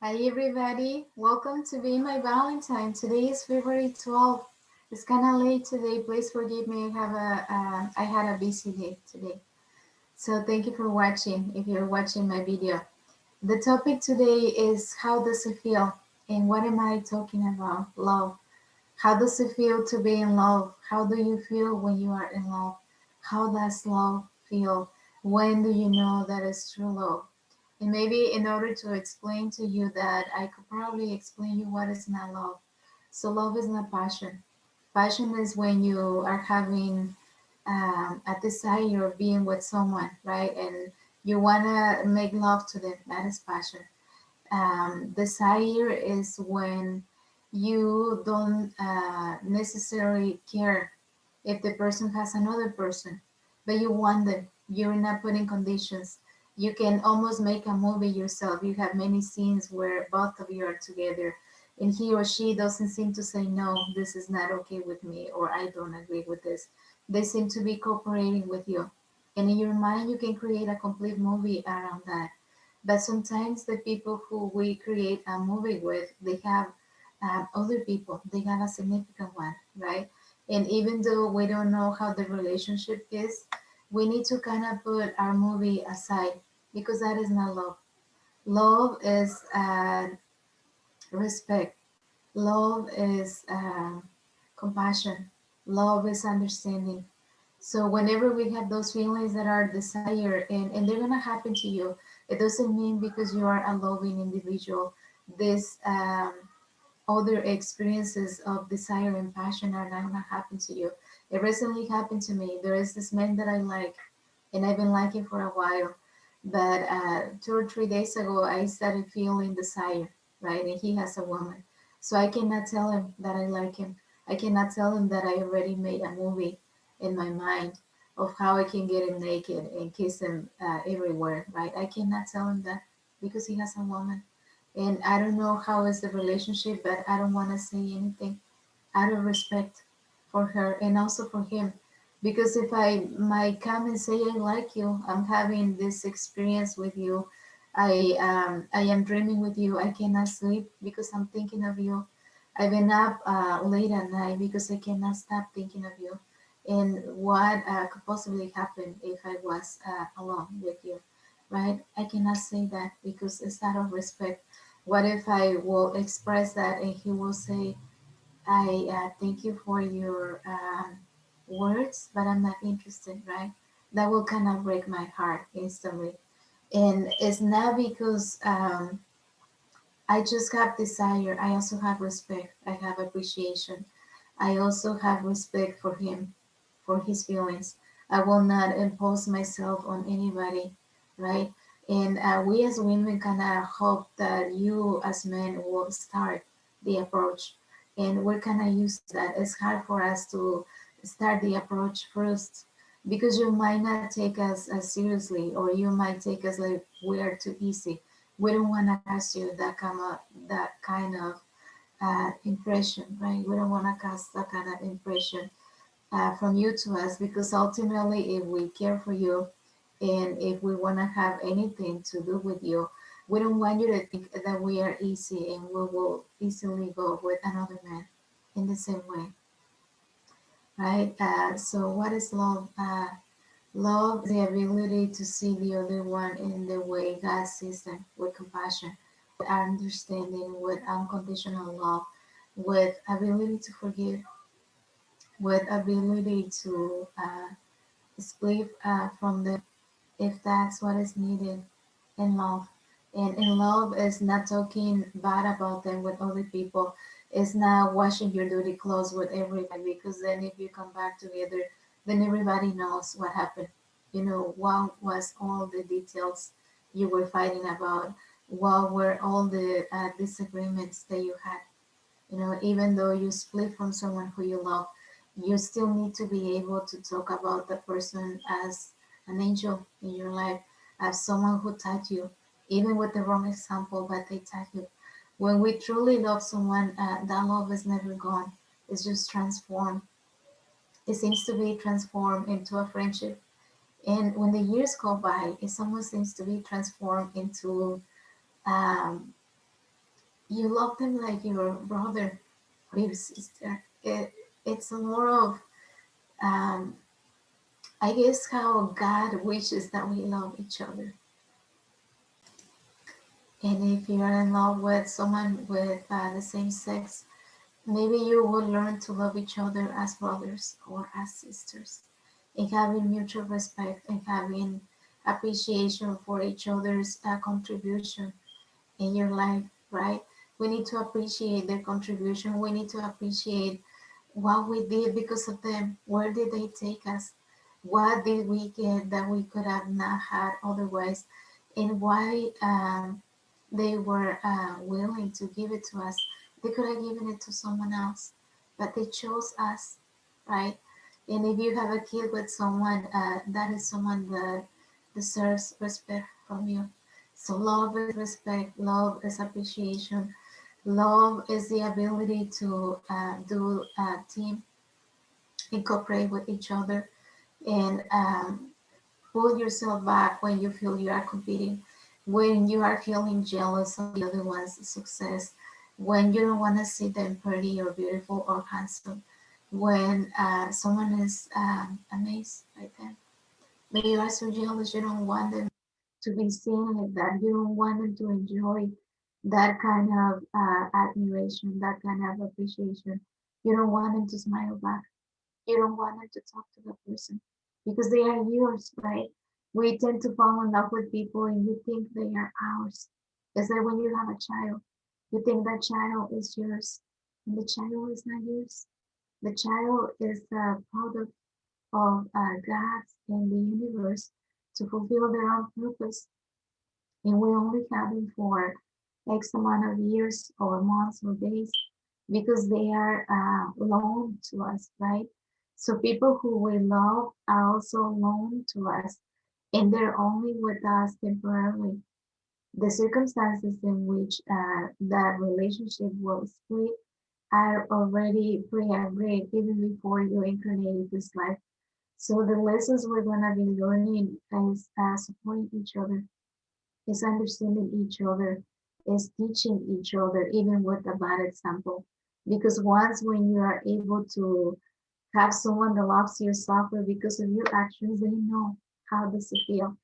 Hi everybody, welcome to Be My Valentine. Today is February 12th. It's kind of late today. Please forgive me. I had a busy day today. So thank you for watching. If you're watching my video, the topic today is how does it feel, and what am I talking about? Love. How does it feel to be in love? How do you feel when you are in love? How does love feel? When do you know that it's true love? And maybe in order to explain to you that, I could probably explain you what is not love. So love is not passion. Passion is when you are having a desire of being with someone, right? And you want to make love to them. That is passion. Desire is when you don't necessarily care if the person has another person, but you want them. You're not putting conditions. You can almost make a movie yourself. You have many scenes where both of you are together, and he or she doesn't seem to say, no, this is not okay with me, or I don't agree with this. They seem to be cooperating with you. And in your mind, you can create a complete movie around that. But sometimes the people who we create a movie with, they have other people, they have a significant one, right? And even though we don't know how the relationship is, we need to kind of put our movie aside because that is not love. Love is respect. Love is compassion. Love is understanding. So whenever we have those feelings that are desire and they're gonna happen to you, it doesn't mean because you are a loving individual, this other experiences of desire and passion are not gonna happen to you. It recently happened to me. There is this man that I like, and I've been liking for a while. But 2 or 3 days ago, I started feeling desire, right? And he has a woman. So I cannot tell him that I like him. I cannot tell him that I already made a movie in my mind of how I can get him naked and kiss him everywhere, right? I cannot tell him that because he has a woman. And I don't know how is the relationship, but I don't want to say anything out of respect for her and also for him. Because if I might come and say I like you, I'm having this experience with you, I am dreaming with you, I cannot sleep because I'm thinking of you. I've been up late at night because I cannot stop thinking of you. And what could possibly happen if I was alone with you, right? I cannot say that because it's out of respect. What if I will express that and he will say, I thank you for your words, but I'm not interested, right? That will kind of break my heart instantly. And it's not because I just have desire. I also have respect. I have appreciation. I also have respect for him, for his feelings. I will not impose myself on anybody, right? And we as women kind of hope that you as men will start the approach. And we're kind of used to that. It's hard for us to start the approach first because you might not take us as seriously, or you might take us like we are too easy. We don't want to cast you that kind of impression, right? We don't want to cast that kind of impression from you to us because ultimately, if we care for you and if we want to have anything to do with you, we don't want you to think that we are easy and we will easily go with another man in the same way, right? So, what is love? Love is the ability to see the other one in the way God sees them, with compassion, with understanding, with unconditional love, with ability to forgive, with ability to split from them if that's what is needed in love. And in love is not talking bad about them with other people. It's not washing your dirty clothes with everybody because then if you come back together, then everybody knows what happened. You know, what was all the details you were fighting about? What were all the disagreements that you had? You know, even though you split from someone who you love, you still need to be able to talk about the person as an angel in your life, as someone who taught you, even with the wrong example, but they taught you. When we truly love someone, that love is never gone. It's just transformed. It seems to be transformed into a friendship. And when the years go by, it almost seems to be transformed into um, you love them like your brother or your sister. It's more of, um, I guess, how God wishes that we love each other. And if you're in love with someone with the same sex, maybe you will learn to love each other as brothers or as sisters, and having mutual respect and having appreciation for each other's contribution in your life, right? We need to appreciate their contribution. We need to appreciate what we did because of them. Where did they take us? What did we get that we could have not had otherwise? And why they were willing to give it to us. They could have given it to someone else, but they chose us, right? And if you have a kid with someone, that is someone that deserves respect from you. So love is respect, love is appreciation, love is the ability to do team, incorporate with each other, and pull yourself back when you feel you are competing, when you are feeling jealous of the other one's success, when you don't want to see them pretty or beautiful or handsome, when someone is amazed by them. But you are so jealous, you don't want them to be seen like that. You don't want them to enjoy that kind of admiration, that kind of appreciation. You don't want them to smile back. You don't want them to talk to the person because they are yours, right? We tend to fall in love with people and you think they are ours. It's like when you have a child, you think that child is yours, and the child is not yours. The child is a product of God's and the universe to fulfill their own purpose, and we only have them for X amount of years or months or days because they are loaned to us, right? So people who we love are also loaned to us, and they're only with us temporarily. The circumstances in which that relationship will split are already pre-agreed even before you incarnate this life. So the lessons we're gonna be learning is supporting each other, is understanding each other, is teaching each other, even with a bad example. Because once when you are able to have someone that loves you suffer because of your actions, they know how does it feel.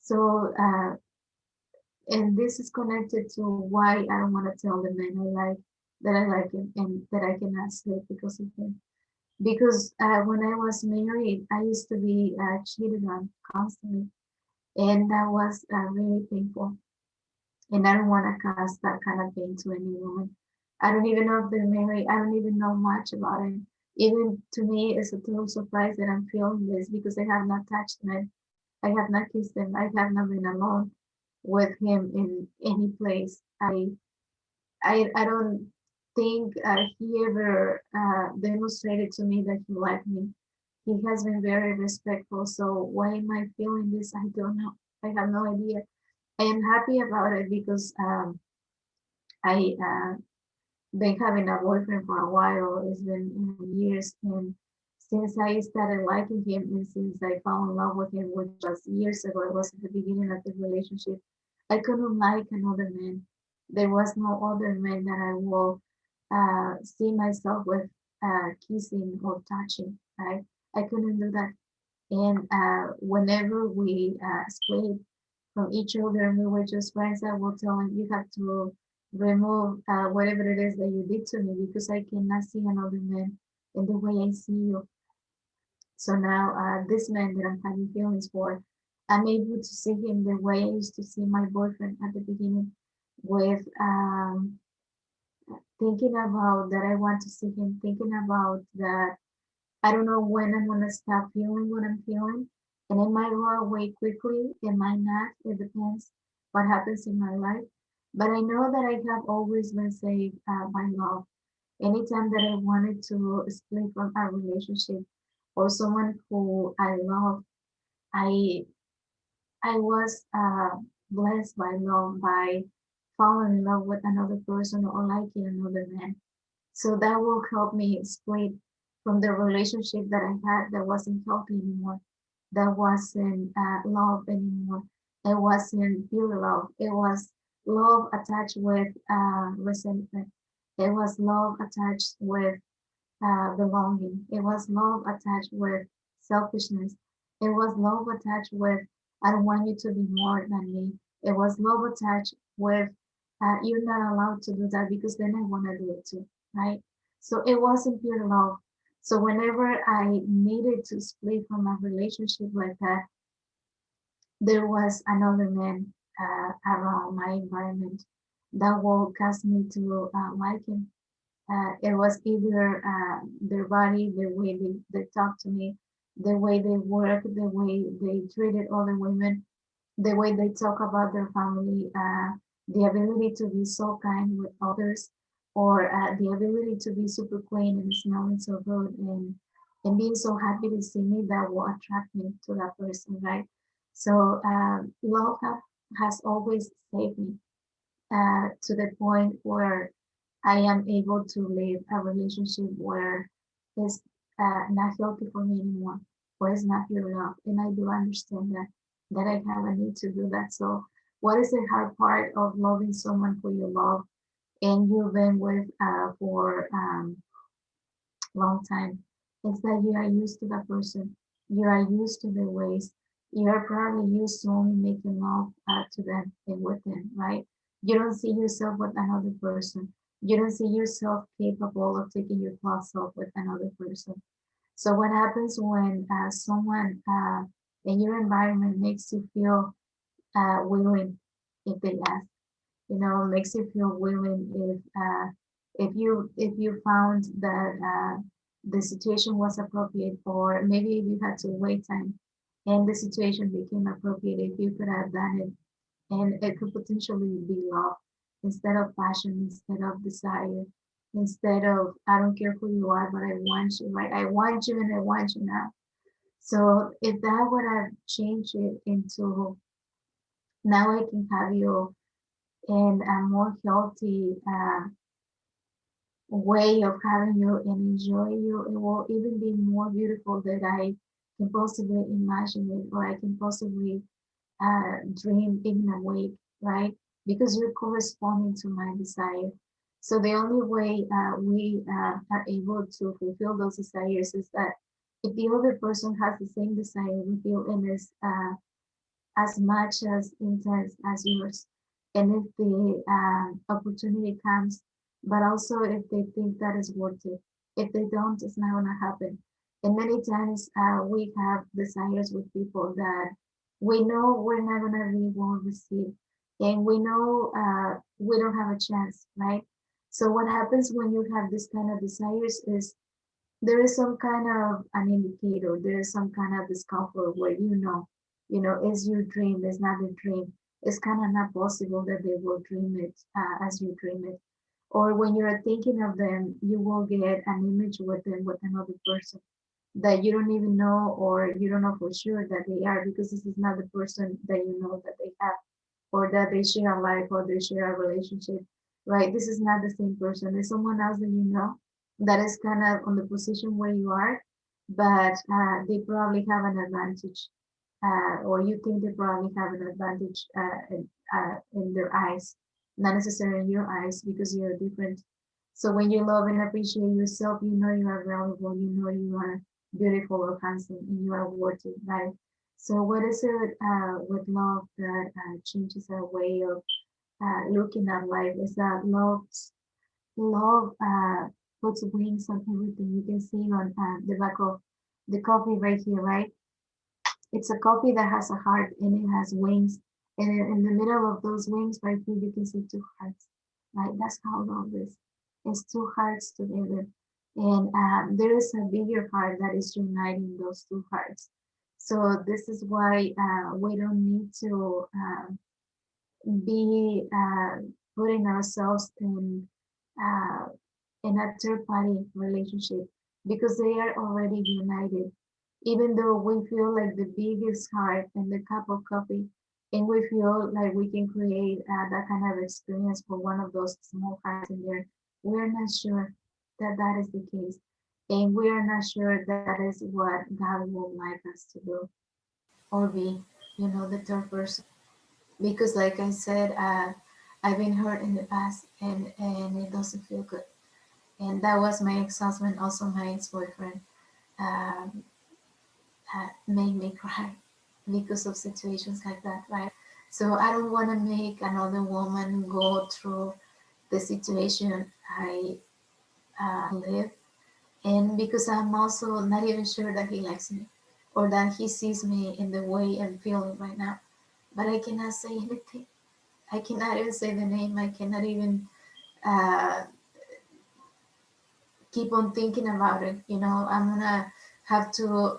So, and this is connected to why I don't want to tell the man I like him and that I cannot sleep because of him. Because when I was married, I used to be cheated on constantly, and that was really painful. And I don't want to cause that kind of pain to any woman. I don't even know if they're married. I don't even know much about it. Even to me, it's a total surprise that I'm feeling this because I have not touched him. I have not kissed him. I have not been alone with him in any place. I don't think he ever demonstrated to me that he liked me. He has been very respectful. So why am I feeling this? I don't know. I have no idea. I am happy about it because I been having a boyfriend for a while. It's been years, and since I started liking him, and since I fell in love with him, which was years ago, it was at the beginning of the relationship. I couldn't like another man. There was no other man that I will see myself with kissing or touching. Right? I couldn't do that. And whenever we split from each other and we were just friends, I will tell him, you have to remove whatever it is that you did to me because I cannot see another man in the way I see you. So now, this man that I'm having feelings for, I'm able to see him the way I used to see my boyfriend at the beginning, with thinking about that I want to see him, thinking about that I don't know when I'm gonna stop feeling what I'm feeling, and it might go away quickly, it might not, it depends what happens in my life. But I know that I have always been saved by love. Anytime that I wanted to split from a relationship or someone who I love, I I was blessed by love, by falling in love with another person or liking another man. So that will help me split from the relationship that I had that wasn't healthy anymore, that wasn't love anymore. It wasn't pure love. It was love attached with resentment. It was love attached with belonging. It was love attached with selfishness. It was love attached with, I don't want you to be more than me. It was love attached with, you're not allowed to do that because then I want to do it too, right? So it wasn't pure love. So whenever I needed to split from a relationship like that, there was another man around my environment that will cause me to like him. It was either their body, the way they talk to me, the way they work, the way they treated other women, the way they talk about their family, the ability to be so kind with others, or the ability to be super clean and smelling so good, and being so happy to see me, that will attract me to that person, right? So love has always saved me to the point where I am able to live a relationship where it's not healthy for me anymore, where it's not pure love. And I do understand that I have a need to do that. So, what is the hard part of loving someone who you love and you've been with for long time? It's that you are used to that person. You are used to their ways. You are probably used to only making love to them and with them, right? You don't see yourself with another person. You don't see yourself capable of taking your clothes off with another person. So what happens when someone in your environment makes you feel willing if they ask? Makes you feel willing if you found that the situation was appropriate, or maybe if you had to wait time and the situation became appropriate, if you could have done it, and it could potentially be love instead of passion, instead of desire, instead of I don't care who you are, but I want you, right? I want you and I want you now. So if that would have changed it into now I can have you in a more healthy way of having you and enjoy you, it will even be more beautiful that I can possibly imagine it, or I can possibly dream even awake, right? Because you're corresponding to my desire. So the only way we are able to fulfill those desires is that if the other person has the same desire with you and is as much as intense as yours. And if the opportunity comes, but also if they think that is worth it. If they don't, it's not gonna happen. And many times we have desires with people that we know we're not gonna be well received, and we know we don't have a chance, right? So what happens when you have this kind of desires is there is some kind of an indicator, there is some kind of discomfort where is your dream, is not a dream. It's kind of not possible that they will dream it as you dream it. Or when you're thinking of them, you will get an image with them with another person that you don't even know, or you don't know for sure that they are, because this is not the person that you know that they have, or that they share a life, or they share a relationship, right? This is not the same person. There's someone else that you know that is kind of on the position where you are, but they probably have an advantage, or you think they probably have an advantage in their eyes, not necessarily in your eyes because you're different. So when you love and appreciate yourself, you know you are valuable, you know you are beautiful or handsome, and you are worthy, right? So what is it with love that changes our way of looking at life? Is that love puts wings on everything. You can see on the back of the coffee right here, right? It's a coffee that has a heart and it has wings. And in the middle of those wings, right here, you can see two hearts. Right? That's how love is. It's two hearts together. And there is a bigger heart that is uniting those two hearts. So this is why we don't need to be putting ourselves uh, in a third party relationship because they are already united. Even though we feel like the biggest heart in the cup of coffee, and we feel like we can create that kind of experience for one of those small hearts in there, we're not sure that that is the case. And we are not sure that is what God would like us to do or be, the third person. Because, like I said, I've been hurt in the past, and it doesn't feel good. And that was my ex-husband, also my ex-boyfriend, um, made me cry because of situations like that, right? So I don't want to make another woman go through the situation I live, and because I'm also not even sure that he likes me or that he sees me in the way I'm feeling right now. But I cannot say anything. I cannot even say the name. I cannot even uh, keep on thinking about it. I'm gonna have to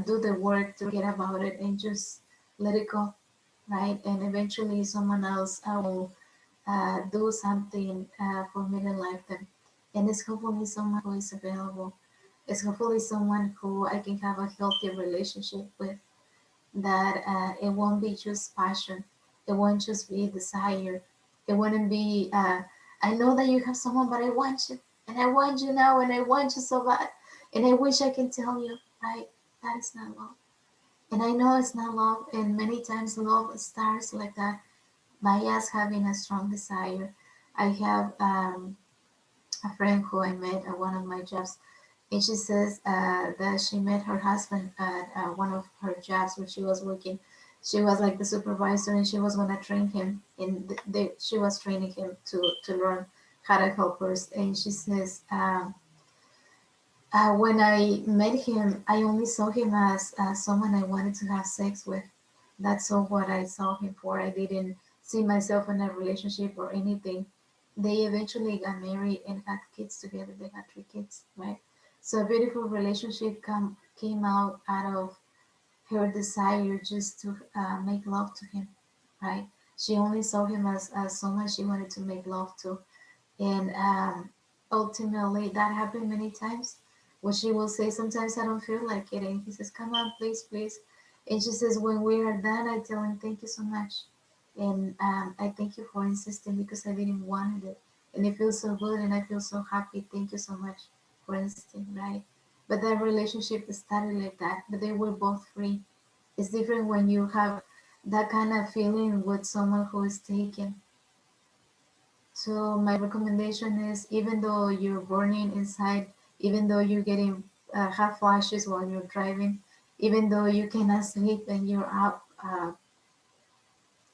do the work to forget about it and just let it go, right? And eventually, someone else will do something for me to like them. And it's hopefully someone who is available. It's hopefully someone who I can have a healthy relationship with, that it won't be just passion. It won't just be desire. It wouldn't be, I know that you have someone, but I want you. And I want you now, and I want you so bad. And I wish I can tell you, right? That is not love. And I know it's not love. And many times love starts like that, by us having a strong desire. I have a friend who I met at one of my jobs, and she says that she met her husband at one of her jobs where she was working. She was like the supervisor, and she was gonna train him. And she was training him to learn how to help us. And she says, when I met him, I only saw him as someone I wanted to have sex with. That's all what I saw him for. I didn't see myself in a relationship or anything. They eventually got married and had kids together. They had 3 kids, right? So a beautiful relationship came out of her desire just to make love to him, right? She only saw him as someone she wanted to make love to. And ultimately, that happened many times. When she will say, sometimes I don't feel like it. And he says, come on, please, please. And she says, when we are done, I tell him, thank you so much. And I thank you for insisting, because I didn't want it. And it feels so good, and I feel so happy. Thank you so much for insisting, right? But that relationship started like that. But they were both free. It's different when you have that kind of feeling with someone who is taken. So my recommendation is, even though you're burning inside, even though you're getting hot flashes while you're driving, even though you cannot sleep and you're up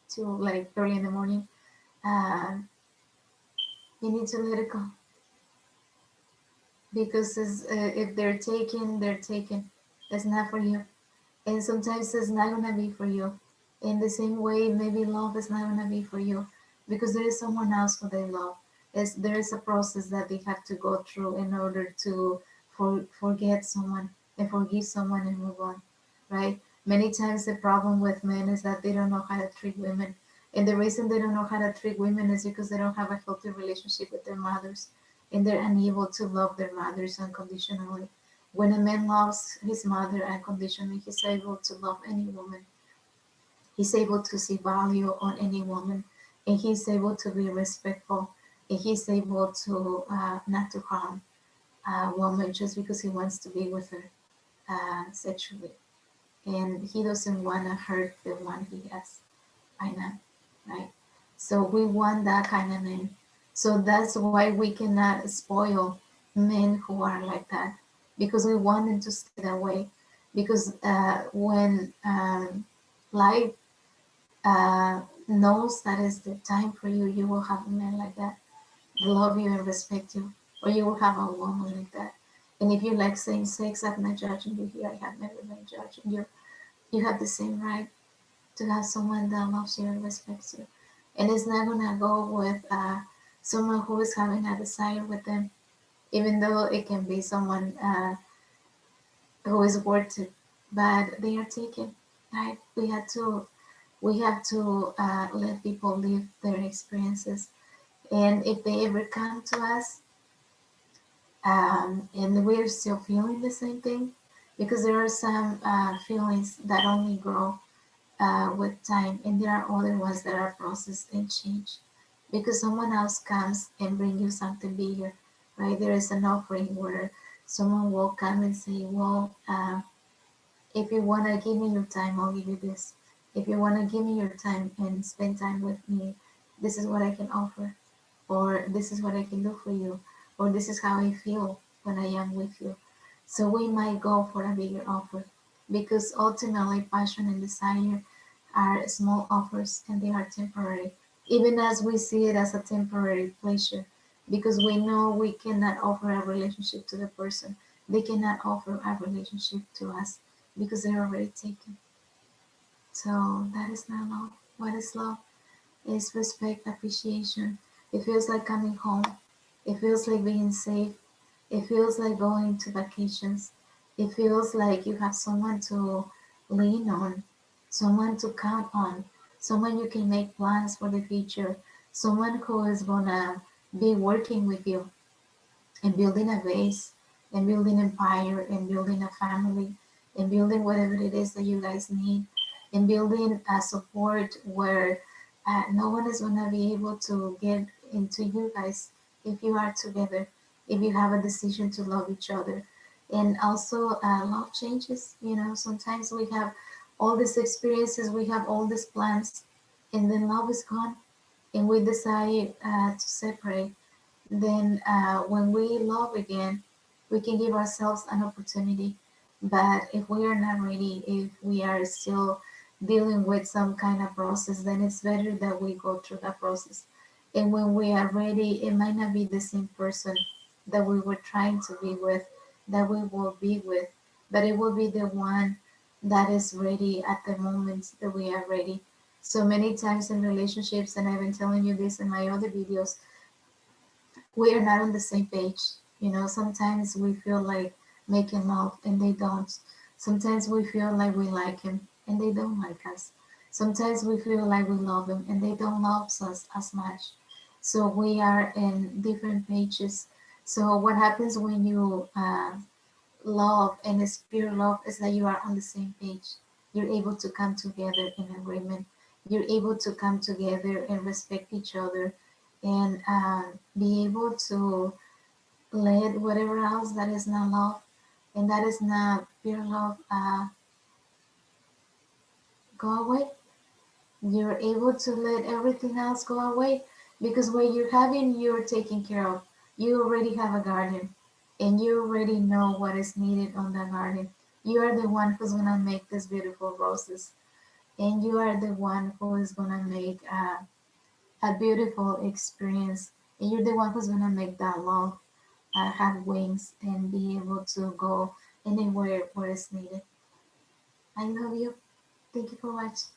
till like early in the morning, uh, you need to let it go, because if they're taken, they're taken. It's not for you. And sometimes it's not gonna be for you. In the same way, maybe love is not gonna be for you, because there is someone else who they love. There is a process that they have to go through in order to forget someone and forgive someone and move on, right? Many times the problem with men is that they don't know how to treat women. And the reason they don't know how to treat women is because they don't have a healthy relationship with their mothers, and they're unable to love their mothers unconditionally. When a man loves his mother unconditionally, he's able to love any woman. He's able to see value on any woman, and he's able to be respectful, and he's able to not to harm a woman just because he wants to be with her sexually, and he doesn't want to hurt the one he has right now, right? So we want that kind of man. So that's why we cannot spoil men who are like that, because we want them to stay that way. Because when life knows that is the time for you, you will have a man like that, love you and respect you, or you will have a woman like that. And if you like same sex, I'm not judging you here. I have never been judging you. You have the same right to have someone that loves you and respects you. And it's not gonna go with someone who is having a desire with them, even though it can be someone who is worth it, but they are taken. Right? We have to let people live their experiences, and if they ever come to us, and we're still feeling the same thing, because there are some feelings that only grow with time, and there are other ones that are processed and changed, because someone else comes and bring you something bigger, right? There is an offering where someone will come and say, well, if you want to give me your time, I'll give you this. If you want to give me your time and spend time with me, this is what I can offer, or this is what I can do for you, or this is how I feel when I am with you. So we might go for a bigger offer because ultimately passion and desire are small offers and they are temporary, even as we see it as a temporary pleasure, because we know we cannot offer a relationship to the person. They cannot offer a relationship to us because they're already taken. So that is not love. What is love? Is respect, appreciation. It feels like coming home. It feels like being safe. It feels like going to vacations. It feels like you have someone to lean on, someone to count on, someone you can make plans for the future, someone who is gonna be working with you and building a base and building empire and building a family and building whatever it is that you guys need and building a support where no one is going to be able to get into you guys if you are together, if you have a decision to love each other. And also love changes, sometimes we have all these experiences, we have all these plans, and then love is gone and we decide to separate. Then when we love again, we can give ourselves an opportunity. But if we are not ready, if we are still dealing with some kind of process, then it's better that we go through that process. And when we are ready, it might not be the same person that we were trying to be with, that we will be with, but it will be the one that is ready at the moment that we are ready. So many times in relationships, and I've been telling you this in my other videos, we are not on the same page. Sometimes we feel like making love and they don't. Sometimes we feel like we like him and they don't like us. Sometimes we feel like we love him and they don't love us as much. So we are in different pages. So what happens when you love and it's pure love is that you are on the same page. You're able to come together in agreement. You're able to come together and respect each other and be able to let whatever else that is not love and that is not pure love go away. You're able to let everything else go away because what you're having, you're taking care of. You already have a garden and you already know what is needed on the garden. You are the one who's gonna make these beautiful roses, and you are the one who is gonna make a beautiful experience, and you're the one who's gonna make that love have wings and be able to go anywhere where it's needed. I love you. Thank you for watching.